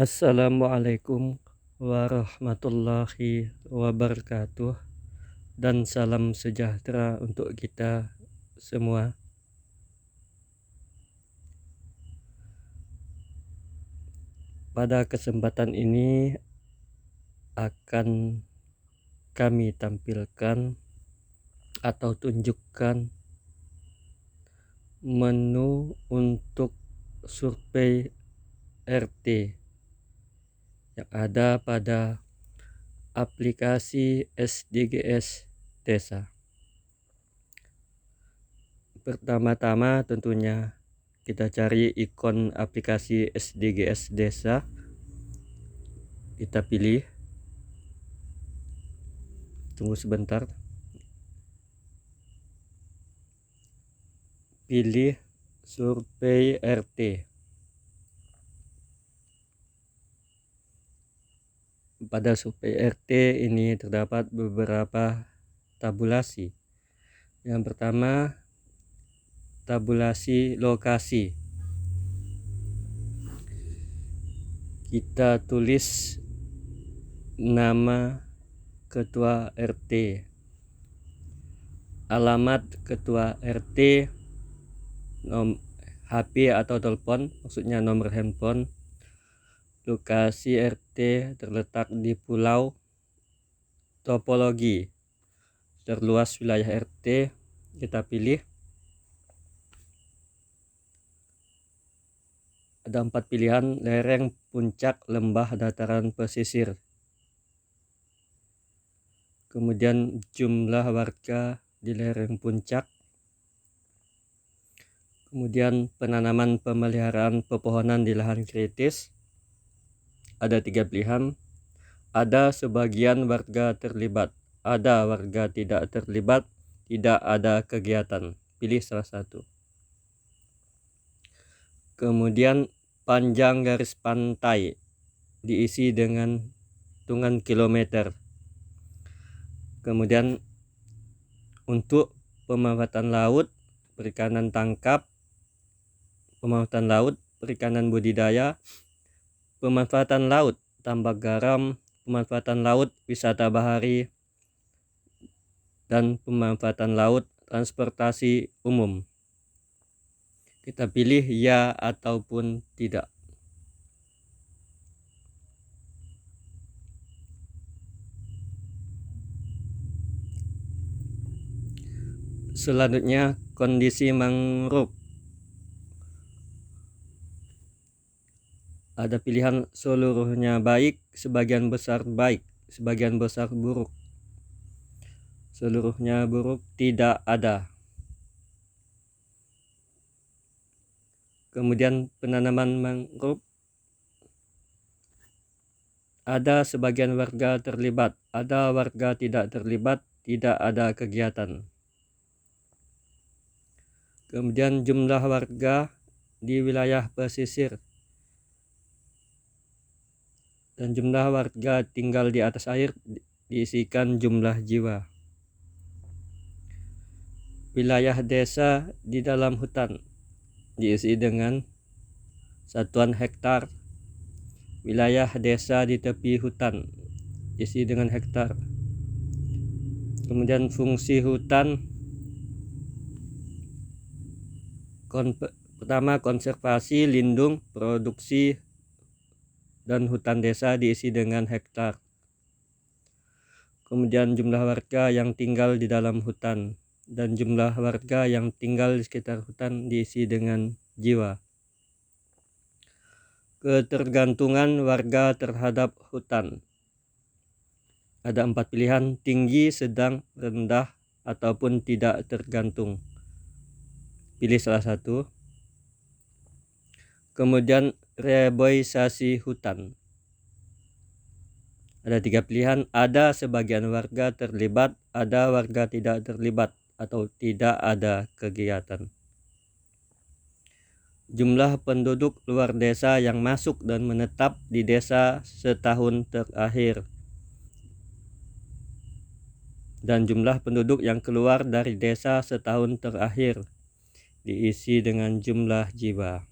Assalamualaikum warahmatullahi wabarakatuh, dan salam sejahtera untuk kita semua. Pada kesempatan ini akan kami tampilkan atau tunjukkan menu untuk survei RT yang ada pada aplikasi SDGs Desa. Pertama-tama tentunya kita cari ikon aplikasi SDGs Desa, kita pilih, tunggu sebentar, pilih survei RT. Pada survei RT ini terdapat beberapa tabulasi. Yang pertama, tabulasi lokasi. Kita tulis nama ketua RT, alamat ketua RT, HP atau telepon, maksudnya nomor handphone. Lokasi RT terletak di pulau. Topologi terluas wilayah RT, kita pilih. Ada 4 pilihan: lereng, puncak, lembah, dataran pesisir. Kemudian jumlah warga di lereng puncak. Kemudian penanaman pemeliharaan pepohonan di lahan kritis. Ada 3 pilihan: ada sebagian warga terlibat, ada warga tidak terlibat, tidak ada kegiatan. Pilih salah satu. Kemudian panjang garis pantai diisi dengan hitungan kilometer. Kemudian untuk pemanfaatan laut, perikanan tangkap, pemanfaatan laut, perikanan budidaya, pemanfaatan laut, tambak garam, pemanfaatan laut, wisata bahari, dan pemanfaatan laut, transportasi umum. Kita pilih ya ataupun tidak. Selanjutnya, kondisi mangrove. Ada pilihan seluruhnya baik, sebagian besar baik, sebagian besar buruk, seluruhnya buruk, tidak ada. Kemudian penanaman mangrove, ada sebagian warga terlibat, ada warga tidak terlibat, tidak ada kegiatan. Kemudian jumlah warga di wilayah pesisir dan jumlah warga tinggal di atas air diisikan jumlah jiwa. Wilayah desa di dalam hutan diisi dengan satuan hektar. Wilayah desa di tepi hutan diisi dengan hektar. Kemudian fungsi hutan, pertama konservasi, lindung, produksi, dan hutan desa diisi dengan hektar. Kemudian jumlah warga yang tinggal di dalam hutan dan jumlah warga yang tinggal di sekitar hutan diisi dengan jiwa. Ketergantungan warga terhadap hutan. Ada 4 pilihan: tinggi, sedang, rendah, ataupun tidak tergantung. Pilih salah satu. Kemudian reboisasi hutan. Ada 3 pilihan: ada sebagian warga terlibat, ada warga tidak terlibat, atau tidak ada kegiatan. Jumlah penduduk luar desa yang masuk dan menetap di desa setahun terakhir, dan jumlah penduduk yang keluar dari desa setahun terakhir diisi dengan jumlah jiwa.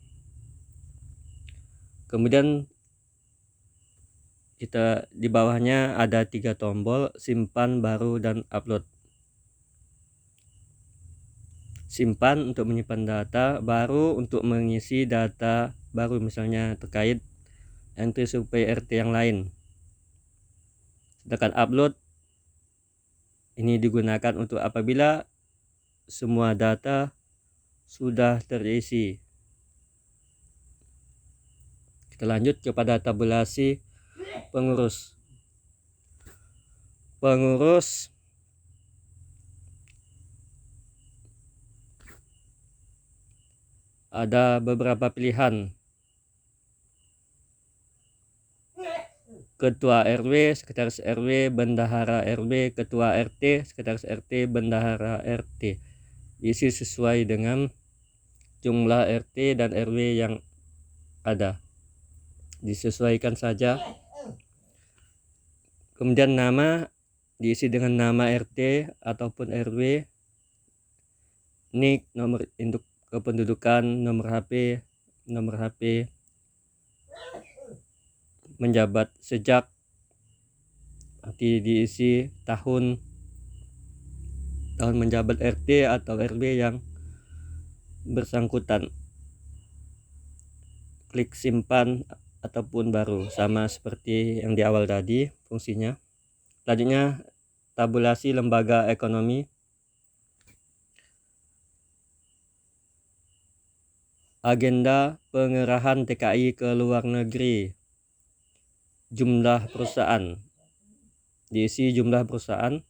Kemudian kita di bawahnya ada 3 tombol, simpan, baru, dan upload. Simpan untuk menyimpan data, baru untuk mengisi data baru, misalnya terkait entry survei RT yang lain. Sedangkan upload ini digunakan untuk apabila semua data sudah terisi. Kita lanjut kepada tabulasi pengurus. Pengurus ada beberapa pilihan. Ketua RW, sekretaris RW, bendahara RW, ketua RT, sekretaris RT, bendahara RT. Isi sesuai dengan jumlah RT dan RW yang ada. Disesuaikan saja. Kemudian nama diisi dengan nama RT ataupun RW, NIK, nomor induk kependudukan, nomor HP, menjabat sejak, nanti diisi tahun menjabat RT atau RW yang bersangkutan. Klik simpan ataupun baru, sama seperti yang di awal tadi fungsinya. Selanjutnya tabulasi lembaga ekonomi. Agenda pengerahan TKI ke luar negeri. Jumlah perusahaan, diisi jumlah perusahaan.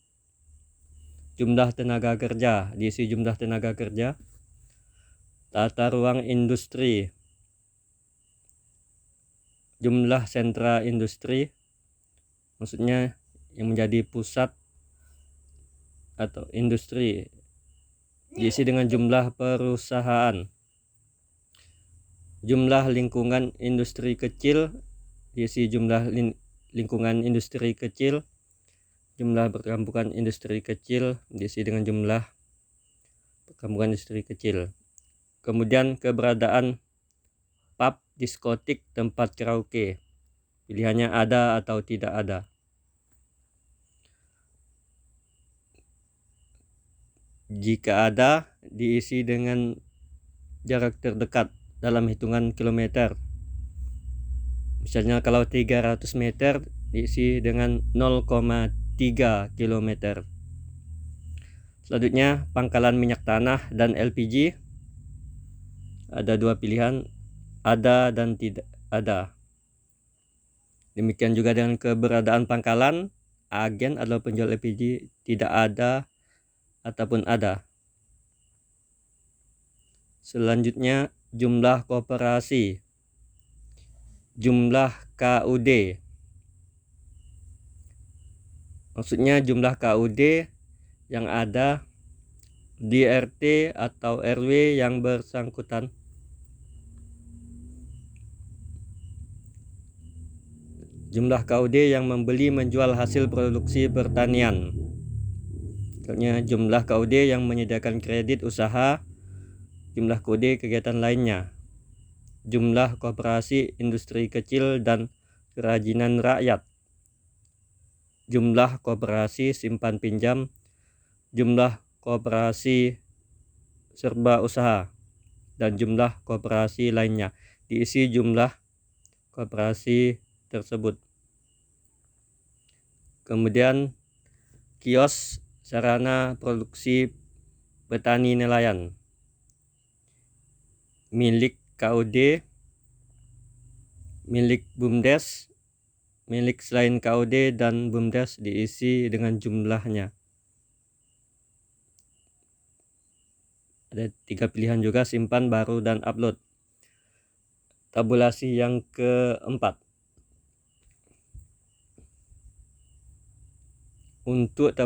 Jumlah tenaga kerja, diisi jumlah tenaga kerja. Tata ruang industri, jumlah sentra industri, maksudnya yang menjadi pusat atau industri, diisi dengan jumlah perusahaan. Jumlah lingkungan industri kecil, diisi jumlah lingkungan industri kecil. Jumlah perkampungan industri kecil, diisi dengan jumlah perkampungan industri kecil. Kemudian keberadaan pub, diskotik, tempat karaoke, pilihannya ada atau tidak ada. Jika ada, diisi dengan jarak terdekat dalam hitungan kilometer. Misalnya kalau 300 meter diisi dengan 0,3 km. Selanjutnya pangkalan minyak tanah dan LPG. Ada dua pilihan, ada dan tidak ada. Demikian juga dengan keberadaan pangkalan, agen atau penjual LPG, tidak ada ataupun ada. Selanjutnya jumlah koperasi, jumlah KUD. Maksudnya jumlah KUD yang ada di RT atau RW yang bersangkutan. Jumlah KUD yang membeli menjual hasil produksi pertanian. Contohnya jumlah KUD yang menyediakan kredit usaha, jumlah KUD kegiatan lainnya. Jumlah koperasi industri kecil dan kerajinan rakyat. Jumlah koperasi simpan pinjam, jumlah koperasi serba usaha, dan jumlah koperasi lainnya. Diisi jumlah koperasi tersebut. Kemudian kios, sarana produksi petani nelayan, milik KUD, milik BUMDes, milik selain KUD dan BUMDes, diisi dengan jumlahnya. Ada 3 pilihan juga, simpan, baru, dan upload. Tabulasi yang keempat. Untuk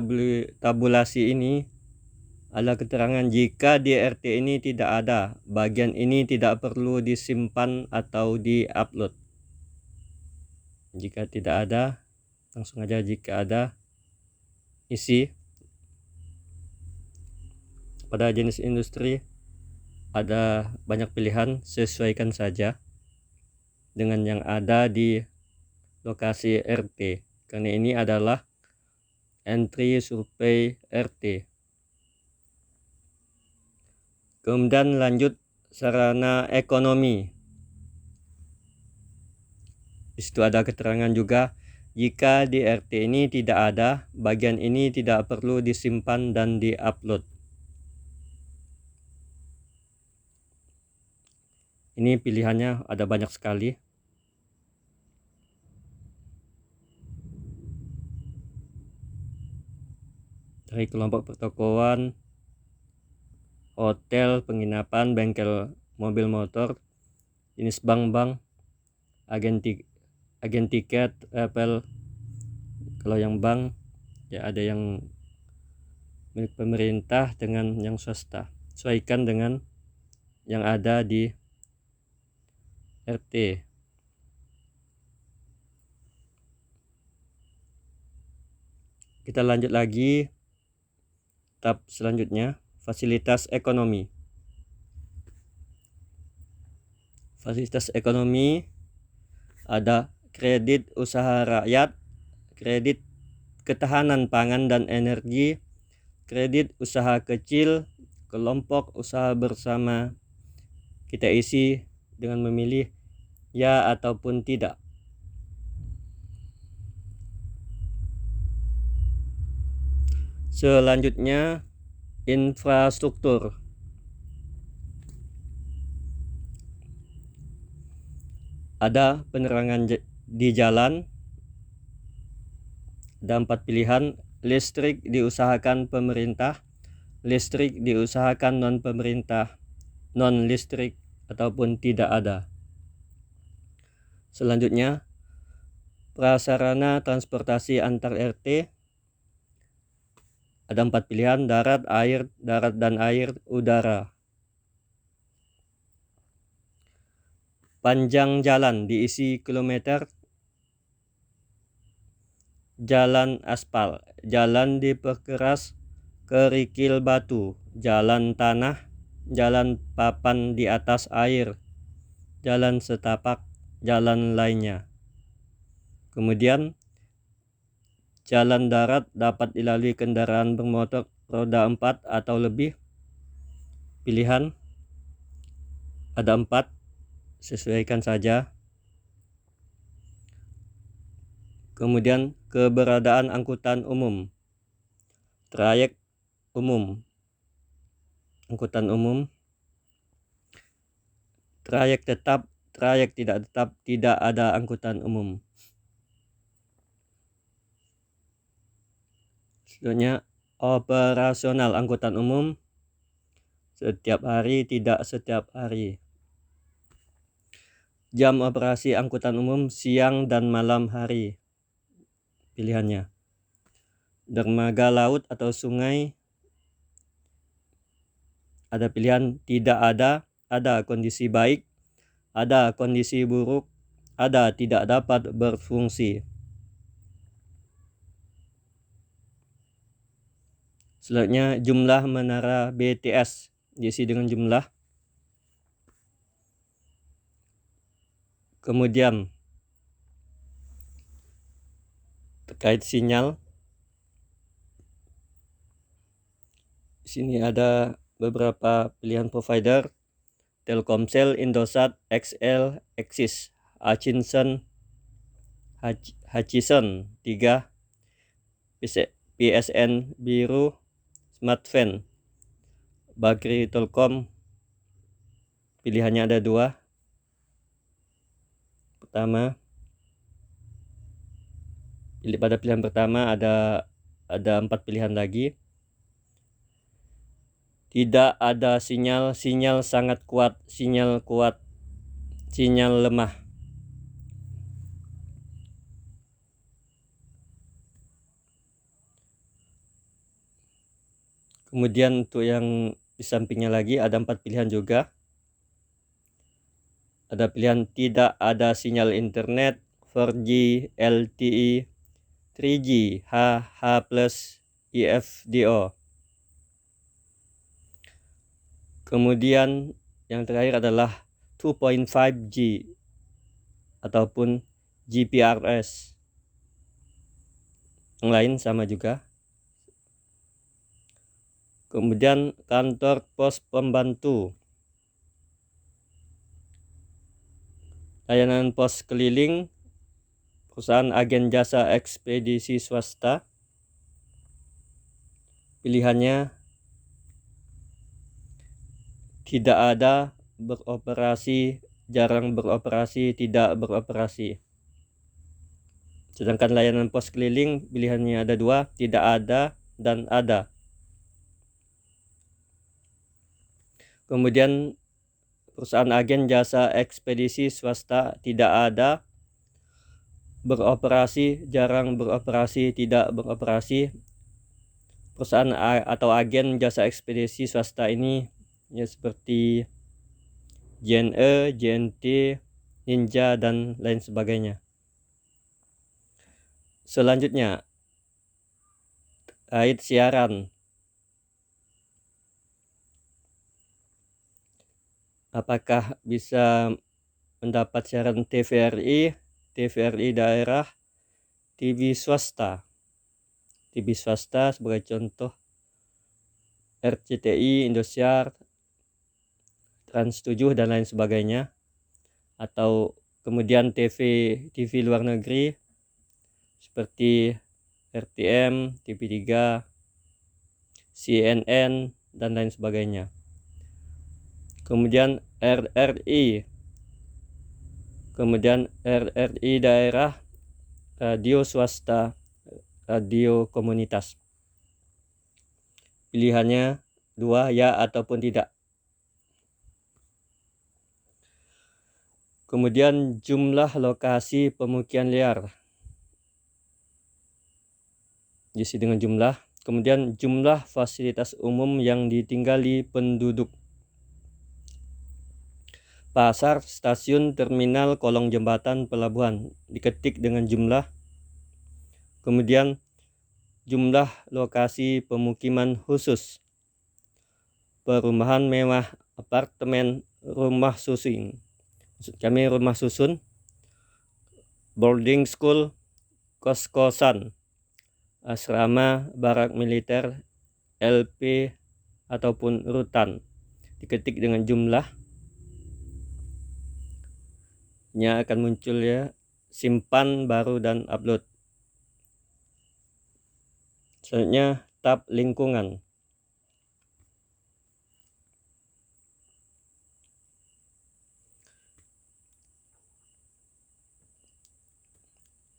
tabulasi ini ada keterangan jika di RT ini tidak ada, bagian ini tidak perlu disimpan atau diupload. Jika tidak ada, langsung aja. Jika ada, isi. Pada jenis industri ada banyak pilihan, sesuaikan saja dengan yang ada di lokasi RT, karena ini adalah entry survei RT. Kemudian lanjut sarana ekonomi. Di situ ada keterangan juga, jika di RT ini tidak ada, bagian ini tidak perlu disimpan dan diupload. Ini pilihannya ada banyak sekali. Dari kelompok pertokoan, hotel, penginapan, bengkel mobil motor, jenis bank-bank, agen tiket, travel. Kalau yang bank ya ada yang milik pemerintah dengan yang swasta. Sesuaikan dengan yang ada di RT. Kita lanjut lagi tahap selanjutnya, fasilitas ekonomi. Fasilitas ekonomi ada kredit usaha rakyat, kredit ketahanan pangan dan energi, kredit usaha kecil, kelompok usaha bersama. Kita isi dengan memilih ya ataupun tidak. Selanjutnya, infrastruktur. Ada penerangan di jalan. Ada 4 pilihan. Listrik diusahakan pemerintah, listrik diusahakan non-pemerintah, non-listrik, ataupun tidak ada. Selanjutnya, prasarana transportasi antar RT. Ada 4 pilihan, darat, dan air, udara. Panjang jalan diisi kilometer. Jalan aspal, jalan diperkeras kerikil batu, jalan tanah, jalan papan di atas air, jalan setapak, jalan lainnya. Kemudian jalan darat dapat dilalui kendaraan bermotor roda 4 atau lebih. Pilihan ada 4, sesuaikan saja. Kemudian keberadaan angkutan umum, trayek umum, angkutan umum, trayek tetap, trayek tidak tetap, tidak ada angkutan umum. Selanjutnya, operasional angkutan umum, setiap hari, tidak setiap hari. Jam operasi angkutan umum siang dan malam hari. Pilihannya dermaga laut atau sungai. Ada pilihan tidak ada kondisi baik, ada kondisi buruk, ada tidak dapat berfungsi. Selanjutnya, jumlah menara BTS diisi dengan jumlah. Kemudian terkait sinyal, di sini ada beberapa pilihan provider: Telkomsel, Indosat, XL, Axis, Hutchison 3, PSN Biru, Smartfren, Bagri Telkom. Pilihannya ada 2. Pada pilihan pertama ada 4 pilihan lagi. Tidak ada sinyal, sinyal sangat kuat, sinyal kuat, sinyal lemah. Kemudian untuk yang di sampingnya lagi ada 4 pilihan juga. Ada pilihan tidak ada sinyal internet, 4G, LTE, 3G, H+, IFDO. Kemudian yang terakhir adalah 2.5G ataupun GPRS. Yang lain sama juga. Kemudian kantor pos pembantu, layanan pos keliling, perusahaan agen jasa ekspedisi swasta. Pilihannya tidak ada, beroperasi, jarang beroperasi, tidak beroperasi. Sedangkan layanan pos keliling pilihannya ada dua, tidak ada dan ada. Kemudian perusahaan agen jasa ekspedisi swasta tidak ada, beroperasi, jarang beroperasi, tidak beroperasi. Perusahaan atau agen jasa ekspedisi swasta ini ya seperti JNE, JNT, Ninja dan lain sebagainya. Selanjutnya terkait siaran. Apakah bisa mendapat siaran TVRI, TVRI daerah, TV swasta? TV swasta sebagai contoh RCTI, Indosiar, Trans 7 dan lain sebagainya. Atau kemudian TV luar negeri seperti RTM, TV3, CNN dan lain sebagainya. Kemudian RRI, kemudian RRI daerah, radio swasta, radio komunitas. Pilihannya dua, ya ataupun tidak. Kemudian jumlah lokasi pemukiman liar diisi dengan jumlah. Kemudian jumlah fasilitas umum yang ditinggali penduduk. Pasar, stasiun, terminal, kolong jembatan, pelabuhan diketik dengan jumlah. Kemudian jumlah lokasi pemukiman khusus, perumahan mewah, apartemen, rumah susun. Maksud kami rumah susun, boarding school, kos-kosan, asrama, barak militer, LP ataupun rutan diketik dengan jumlah. Nya akan muncul ya, simpan, baru dan upload. Selanjutnya tab lingkungan.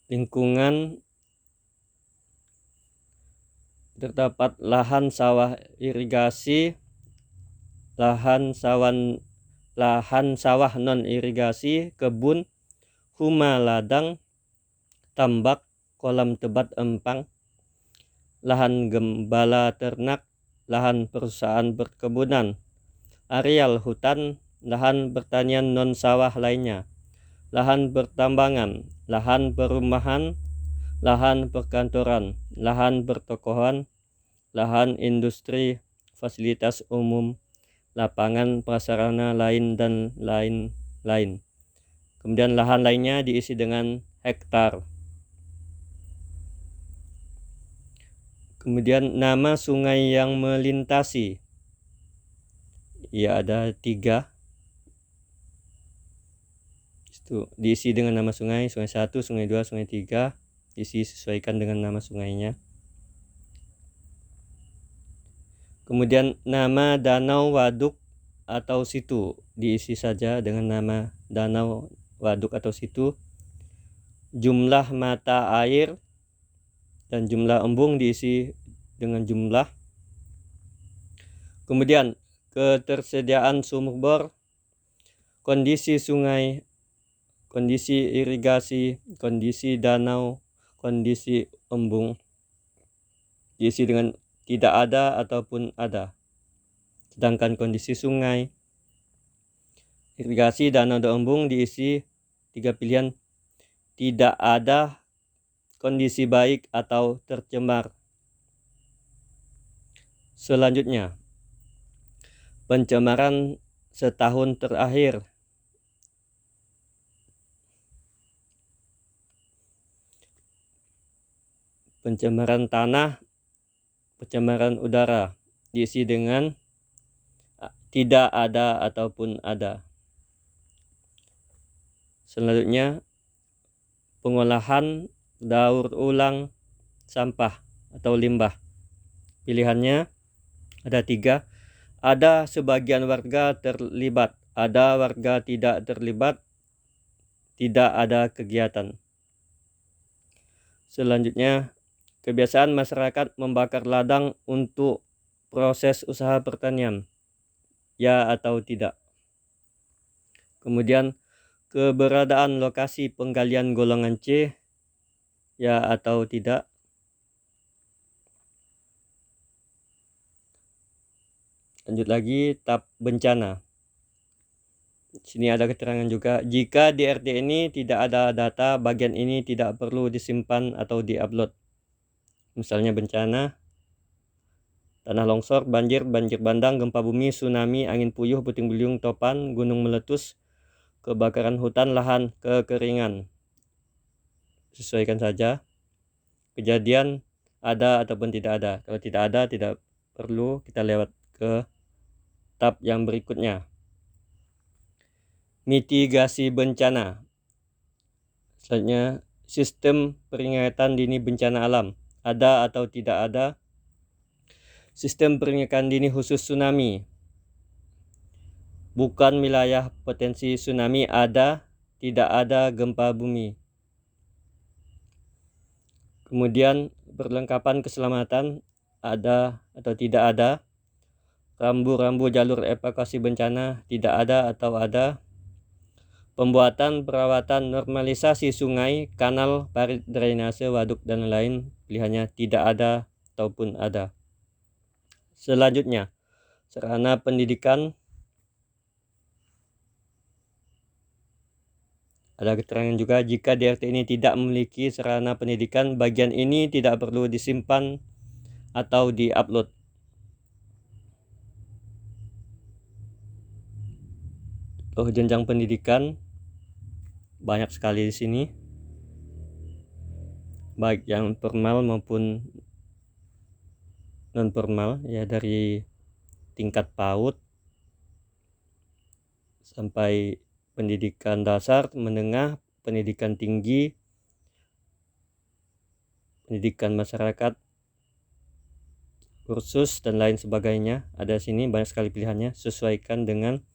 Lingkungan terdapat lahan sawah irigasi, lahan sawah non irigasi, kebun, huma ladang, tambak, kolam tebat empang, lahan gembala ternak, lahan perusahaan perkebunan, areal hutan, lahan pertanian non sawah lainnya, lahan pertambangan, lahan perumahan, lahan perkantoran, lahan pertokohan, lahan industri, fasilitas umum, lapangan prasarana lain dan lain-lain. Kemudian lahan lainnya diisi dengan hektar. Kemudian nama sungai yang melintasi, ya ada 3. Itu diisi dengan nama sungai, sungai 1, sungai 2, sungai 3, diisi sesuaikan dengan nama sungainya. Kemudian nama danau, waduk atau situ diisi saja dengan nama danau, waduk atau situ. Jumlah mata air dan jumlah embung diisi dengan jumlah. Kemudian ketersediaan sumur bor, kondisi sungai, kondisi irigasi, kondisi danau, kondisi embung diisi dengan tidak ada ataupun ada. Sedangkan kondisi sungai, irigasi, danau dan embung diisi 3 pilihan, tidak ada, kondisi baik atau tercemar. Selanjutnya, pencemaran setahun terakhir. pencemaran tanah, pencemaran udara, diisi dengan tidak ada ataupun ada. Selanjutnya, pengolahan daur ulang sampah atau limbah. Pilihannya ada 3. Ada sebagian warga terlibat, ada warga tidak terlibat, tidak ada kegiatan. Selanjutnya, kebiasaan masyarakat membakar ladang untuk proses usaha pertanian, ya atau tidak. Kemudian, keberadaan lokasi penggalian golongan C, ya atau tidak. Lanjut lagi, tab bencana. Sini ada keterangan juga, jika di RT ini tidak ada data, bagian ini tidak perlu disimpan atau diupload. Misalnya bencana, tanah longsor, banjir, banjir bandang, gempa bumi, tsunami, angin puyuh, puting beliung, topan, gunung meletus, kebakaran hutan, lahan, kekeringan. Sesuaikan saja. Kejadian ada ataupun tidak ada. Kalau tidak ada, tidak perlu, kita lewat ke tab yang berikutnya. Mitigasi bencana. Selanjutnya, sistem peringatan dini bencana alam. Ada atau tidak ada. Sistem peringatan dini khusus tsunami. Bukan wilayah potensi tsunami, ada, tidak ada gempa bumi. Kemudian perlengkapan keselamatan, ada atau tidak ada. Rambu-rambu jalur evakuasi bencana, tidak ada atau ada. Pembuatan perawatan normalisasi sungai, kanal, parit drainase, waduk, dan lain-lain. Pilihannya tidak ada ataupun ada. Selanjutnya, sarana pendidikan. Ada keterangan juga, jika di RT ini tidak memiliki sarana pendidikan, bagian ini tidak perlu disimpan atau diupload. Jenjang pendidikan banyak sekali di sini, baik yang formal maupun non formal, ya dari tingkat PAUD sampai pendidikan dasar, menengah, pendidikan tinggi, pendidikan masyarakat, kursus, dan lain sebagainya. Ada sini banyak sekali pilihannya, sesuaikan dengan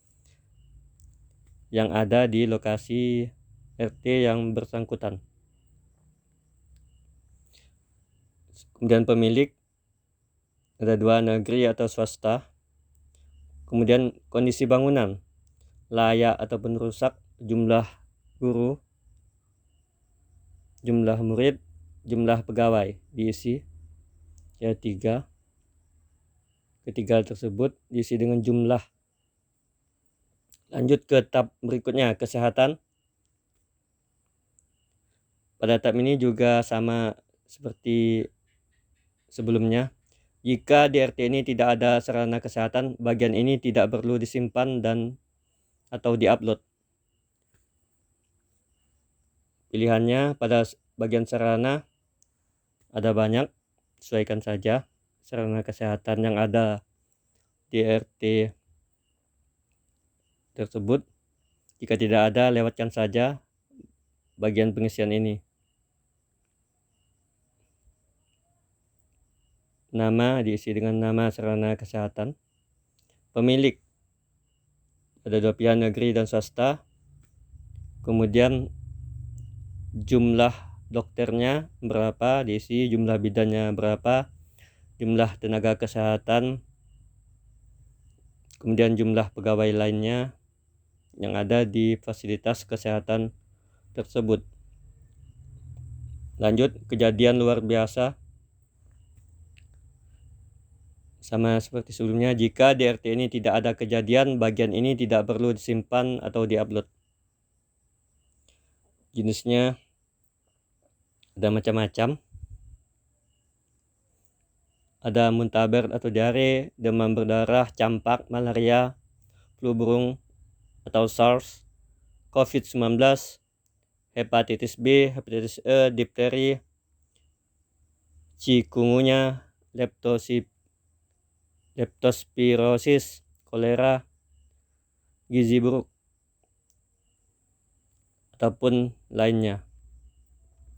yang ada di lokasi RT yang bersangkutan. Kemudian pemilik, ada 2, negeri atau swasta. Kemudian kondisi bangunan, layak ataupun rusak, jumlah guru, jumlah murid, jumlah pegawai, diisi ya 3. Ketiga tersebut diisi dengan jumlah. Lanjut ke tab berikutnya, kesehatan. Pada tab ini juga sama seperti sebelumnya. Jika di RT ini tidak ada sarana kesehatan, bagian ini tidak perlu disimpan dan atau diupload. Pilihannya pada bagian sarana ada banyak, sesuaikan saja sarana kesehatan yang ada di RT tersebut. Jika tidak ada, lewatkan saja bagian pengisian ini. Nama diisi dengan nama sarana kesehatan. Pemilik, ada 2 pilihan, negeri dan swasta. Kemudian jumlah dokternya berapa, diisi jumlah bidannya berapa, jumlah tenaga kesehatan, kemudian jumlah pegawai lainnya yang ada di fasilitas kesehatan tersebut. Lanjut, kejadian luar biasa. Sama seperti sebelumnya, jika di RT ini tidak ada kejadian, bagian ini tidak perlu disimpan atau diupload. Jenisnya ada macam-macam. Ada muntaber atau diare, demam berdarah, campak, malaria, flu burung atau SARS, COVID-19, hepatitis B, hepatitis E, difteri, cikungunya, leptospirosis, kolera, gizi buruk, ataupun lainnya.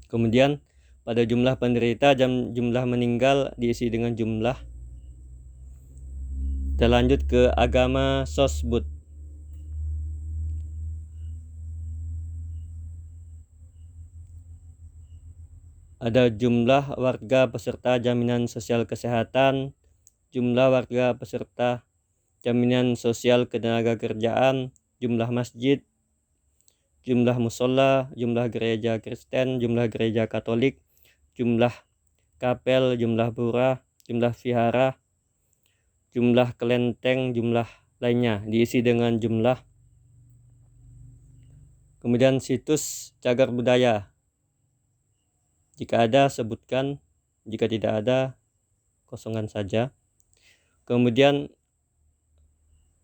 Kemudian pada jumlah penderita, jumlah meninggal diisi dengan jumlah. Kita lanjut ke agama Sosbud. Ada jumlah warga peserta jaminan sosial kesehatan, jumlah warga peserta jaminan sosial ketenagakerjaan, jumlah masjid, jumlah musola, jumlah gereja Kristen, jumlah gereja Katolik, jumlah kapel, jumlah pura, jumlah vihara, jumlah kelenteng, jumlah lainnya diisi dengan jumlah. Kemudian situs cagar budaya. Jika ada, sebutkan. Jika tidak ada, kosongkan saja. Kemudian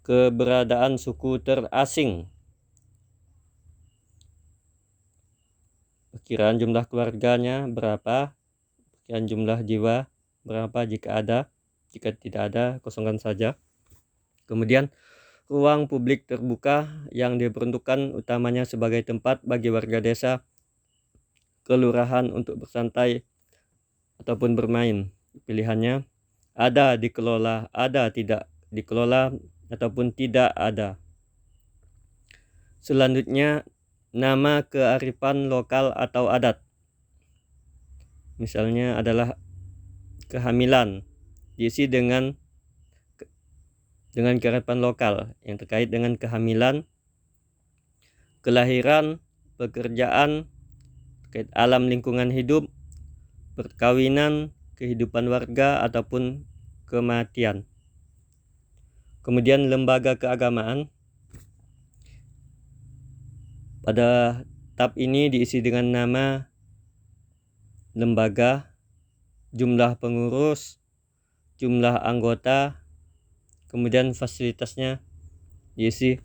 keberadaan suku terasing. Perkiraan jumlah keluarganya berapa? Perkiraan jumlah jiwa berapa jika ada? Jika tidak ada, kosongkan saja. Kemudian ruang publik terbuka yang diperuntukkan utamanya sebagai tempat bagi warga desa, kelurahan untuk bersantai ataupun bermain. Pilihannya ada dikelola, ada tidak dikelola, ataupun tidak ada. Selanjutnya, nama kearifan lokal atau adat. Misalnya adalah kehamilan, diisi dengan kearifan lokal yang terkait dengan kehamilan, kelahiran, pekerjaan, terkait alam lingkungan hidup, perkawinan, kehidupan warga, ataupun kematian. Kemudian lembaga keagamaan. Pada tab ini diisi dengan nama lembaga, jumlah pengurus, jumlah anggota, kemudian fasilitasnya diisi.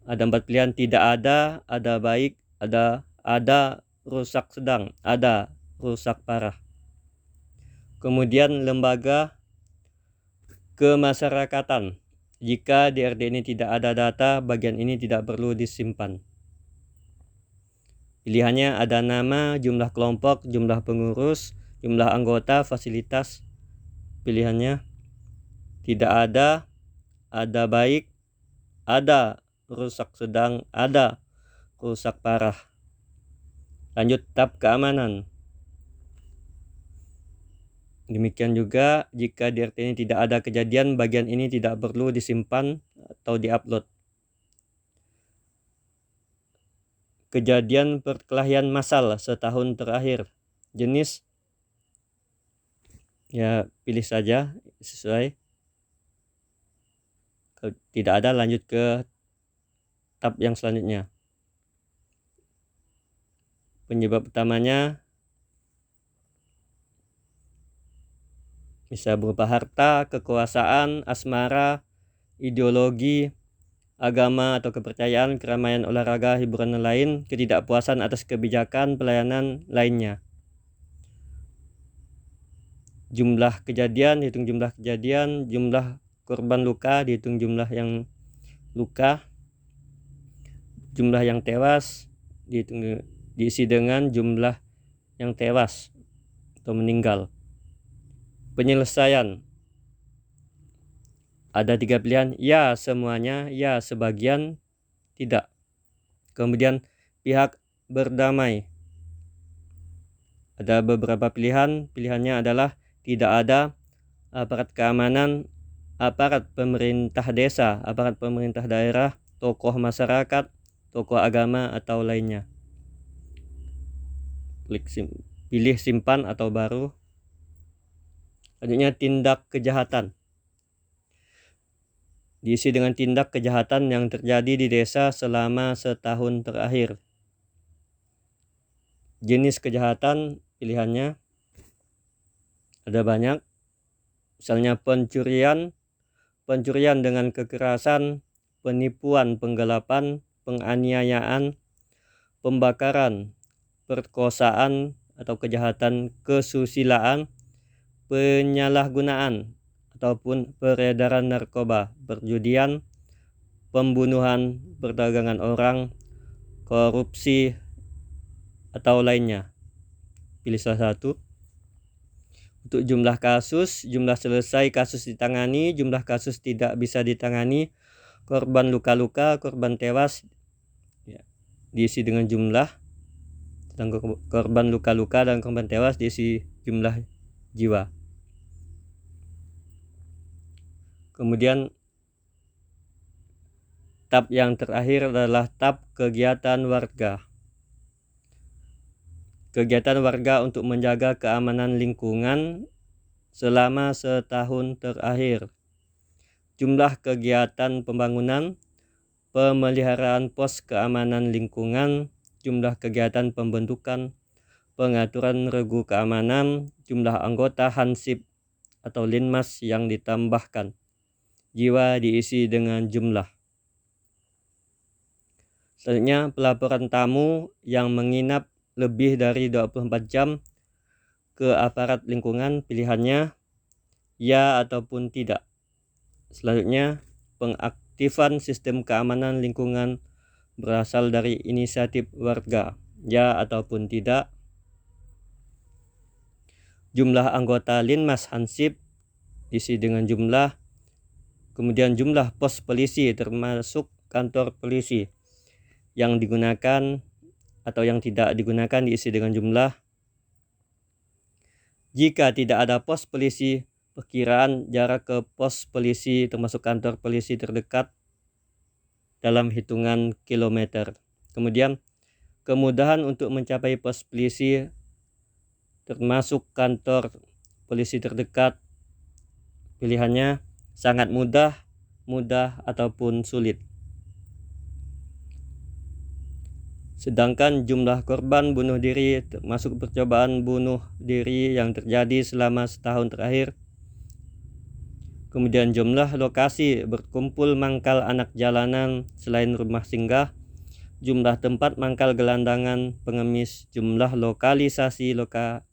Ada 4 pilihan: tidak ada, ada baik, ada rusak sedang, ada rusak parah. Kemudian lembaga kemasyarakatan. Jika di RD ini tidak ada data, bagian ini tidak perlu disimpan. Pilihannya ada nama, jumlah kelompok, jumlah pengurus, jumlah anggota, fasilitas. Pilihannya tidak ada baik, ada rusak sedang, ada rusak parah. Lanjut tab keamanan. Demikian juga jika di RT ini tidak ada kejadian, bagian ini tidak perlu disimpan atau diupload. Kejadian perkelahian massal setahun terakhir. Jenis, ya pilih saja sesuai. Kalau tidak ada, lanjut ke tab yang selanjutnya. Penyebab utamanya bisa berupa harta, kekuasaan, asmara, ideologi, agama atau kepercayaan, keramaian, olahraga, hiburan lain, ketidakpuasan atas kebijakan, pelayanan lainnya. Jumlah kejadian, dihitung jumlah kejadian, jumlah korban luka, dihitung jumlah yang luka, jumlah yang tewas, diisi dengan jumlah yang tewas atau meninggal. Penyelesaian. Ada 3 pilihan: ya semuanya, ya sebagian, tidak. Kemudian pihak berdamai. Ada beberapa pilihan. Pilihannya adalah tidak ada, aparat keamanan, aparat pemerintah desa, aparat pemerintah daerah, tokoh masyarakat, tokoh agama, atau lainnya. Pilih simpan atau baru. Selanjutnya tindak kejahatan. Diisi dengan tindak kejahatan yang terjadi di desa selama setahun terakhir. Jenis kejahatan, pilihannya ada banyak. Misalnya pencurian dengan kekerasan, penipuan, penggelapan, penganiayaan, pembakaran, perkosaan, atau kejahatan kesusilaan, penyalahgunaan ataupun peredaran narkoba, perjudian, pembunuhan, perdagangan orang, korupsi, atau lainnya. Pilih salah satu. Untuk jumlah kasus, jumlah selesai kasus ditangani, jumlah kasus tidak bisa ditangani, korban luka-luka, korban tewas, ya, diisi dengan jumlah, tentang korban luka-luka dan korban tewas diisi jumlah jiwa. Kemudian tab yang terakhir adalah tab kegiatan warga. Kegiatan warga untuk menjaga keamanan lingkungan selama setahun terakhir. Jumlah kegiatan pembangunan, pemeliharaan pos keamanan lingkungan, jumlah kegiatan pembentukan, pengaturan regu keamanan, jumlah anggota Hansip atau Linmas yang ditambahkan. Jiwa diisi dengan jumlah. Selanjutnya, pelaporan tamu yang menginap lebih dari 24 jam ke aparat lingkungan, pilihannya ya ataupun tidak. Selanjutnya, pengaktifan sistem keamanan lingkungan berasal dari inisiatif warga, ya ataupun tidak. Jumlah anggota Linmas Hansip diisi dengan jumlah. Kemudian jumlah pos polisi termasuk kantor polisi yang digunakan atau yang tidak digunakan diisi dengan jumlah. Jika tidak ada pos polisi, perkiraan jarak ke pos polisi termasuk kantor polisi terdekat dalam hitungan kilometer. Kemudian kemudahan untuk mencapai pos polisi termasuk kantor polisi terdekat, pilihannya sangat mudah, mudah ataupun sulit. Sedangkan jumlah korban bunuh diri termasuk percobaan bunuh diri yang terjadi selama setahun terakhir. Kemudian jumlah lokasi berkumpul mangkal anak jalanan selain rumah singgah, jumlah tempat mangkal gelandangan pengemis, jumlah lokalisasi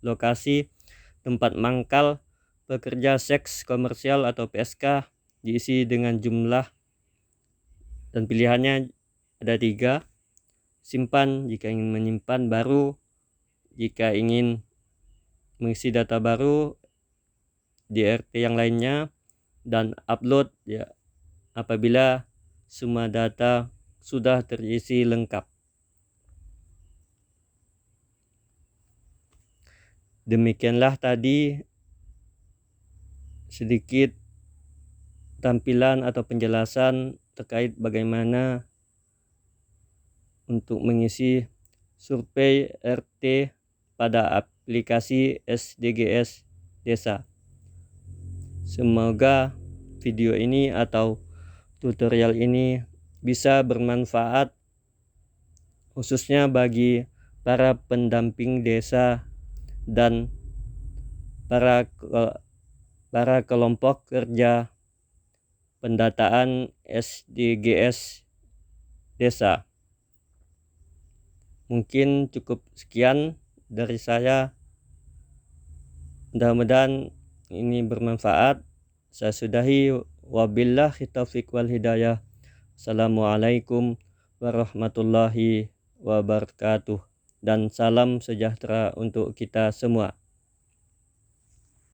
lokasi tempat mangkal pekerja seks komersial atau PSK diisi dengan jumlah, dan pilihannya ada 3. Simpan jika ingin menyimpan baru, jika ingin mengisi data baru di RT yang lainnya, dan upload ya apabila semua data sudah terisi lengkap. Demikianlah tadi sedikit tampilan atau penjelasan terkait bagaimana untuk mengisi survei RT pada aplikasi SDGs Desa. Semoga video ini atau tutorial ini bisa bermanfaat khususnya bagi para pendamping desa dan para kelompok kerja pendataan SDGs Desa. Mungkin cukup sekian dari saya. Mudah-mudahan ini bermanfaat. Saya sudahi, wabillahi taufiq wal hidayah. Assalamualaikum warahmatullahi wabarakatuh, dan salam sejahtera untuk kita semua.